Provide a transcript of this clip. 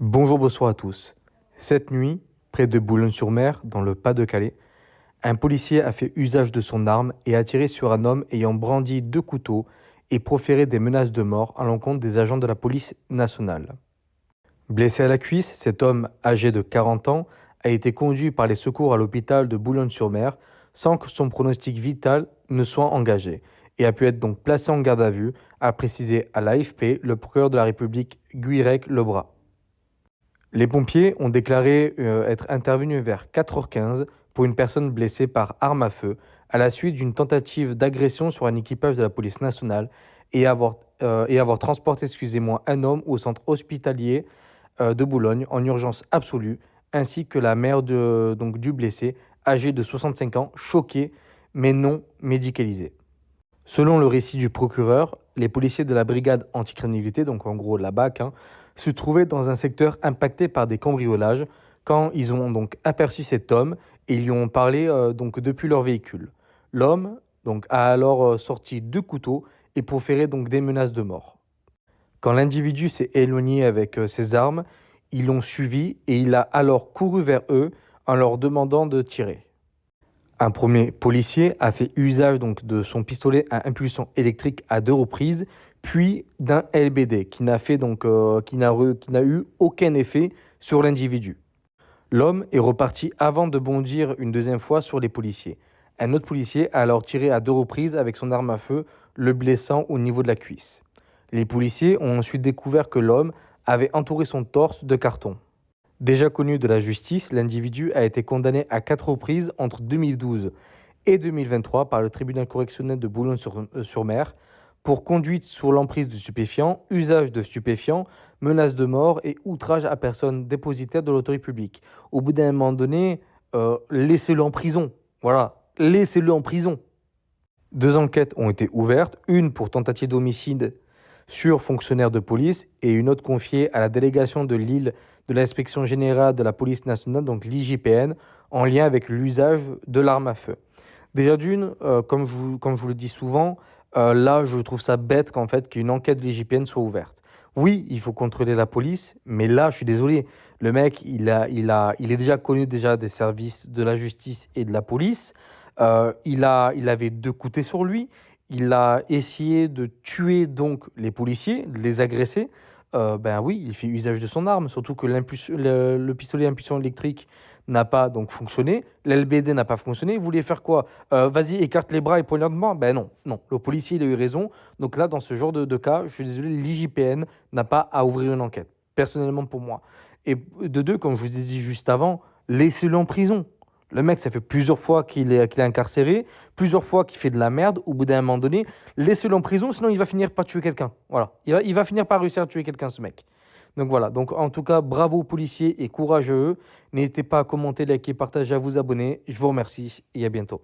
Bonjour, bonsoir à tous. Cette nuit, près de Boulogne-sur-Mer, dans le Pas-de-Calais, un policier a fait usage de son arme et a tiré sur un homme ayant brandi 2 couteaux et proféré des menaces de mort à l'encontre des agents de la police nationale. Blessé à la cuisse, cet homme, âgé de 40 ans, a été conduit par les secours à l'hôpital de Boulogne-sur-Mer sans que son pronostic vital ne soit engagé et a pu être donc placé en garde à vue, a précisé à l'AFP le procureur de la République Guirec Lebras. Les pompiers ont déclaré être intervenus vers 4h15 pour une personne blessée par arme à feu à la suite d'une tentative d'agression sur un équipage de la police nationale et avoir transporté un homme au centre hospitalier de Boulogne en urgence absolue, ainsi que la mère du blessé, âgé de 65 ans, choquée mais non médicalisée. Selon le récit du procureur, les policiers de la brigade anticriminalité, donc en gros la BAC, se trouvaient dans un secteur impacté par des cambriolages quand ils ont donc aperçu cet homme et ils lui ont parlé donc depuis leur véhicule. L'homme donc a alors sorti 2 couteaux et proféré donc des menaces de mort. Quand l'individu s'est éloigné avec ses armes, ils l'ont suivi et il a alors couru vers eux en leur demandant de tirer. Un premier policier a fait usage donc de son pistolet à impulsion électrique à 2 reprises, puis d'un LBD qui n'a eu aucun effet sur l'individu. L'homme est reparti avant de bondir une deuxième fois sur les policiers. Un autre policier a alors tiré à 2 reprises avec son arme à feu, le blessant au niveau de la cuisse. Les policiers ont ensuite découvert que l'homme avait entouré son torse de carton. Déjà connu de la justice, l'individu a été condamné à 4 reprises entre 2012 et 2023 par le tribunal correctionnel de Boulogne-sur-Mer pour conduite sous l'emprise de stupéfiants, usage de stupéfiants, menace de mort et outrage à personne dépositaire de l'autorité publique. Au bout d'un moment donné, laissez-le en prison. Voilà, laissez-le en prison. 2 enquêtes ont été ouvertes, une pour tentative d'homicide sur fonctionnaire de police et une autre confiée à la délégation de Lille de l'inspection générale de la police nationale, donc l'IGPN, en lien avec l'usage de l'arme à feu. Déjà d'une, comme je vous le dis souvent, là je trouve ça bête qu'en fait qu'une enquête de l'IGPN soit ouverte. Oui, il faut contrôler la police, mais là je suis désolé, le mec il est déjà connu déjà des services de la justice et de la police. Il avait 2 couteaux sur lui. Il a essayé de tuer donc les policiers, de les agresser. Ben oui, il fait usage de son arme, surtout que le pistolet à impulsion électrique n'a pas donc fonctionné, l'LBD n'a pas fonctionné. Vous voulez faire quoi? Vas-y, écarte les bras et poignarde-moi. Ben non, non. Le policier il a eu raison. Donc là, dans ce genre de cas, je suis désolé, l'IJPN n'a pas à ouvrir une enquête, personnellement pour moi. Et de deux, comme je vous ai dit juste avant, laissez-le en prison. Le mec, ça fait plusieurs fois qu'il est incarcéré, plusieurs fois qu'il fait de la merde. Au bout d'un moment donné, laissez-le en prison, sinon il va finir par tuer quelqu'un. Voilà, il va finir par réussir à tuer quelqu'un, ce mec. Donc voilà, donc en tout cas, bravo aux policiers et courage à eux. N'hésitez pas à commenter, liker, partager, à vous abonner. Je vous remercie et à bientôt.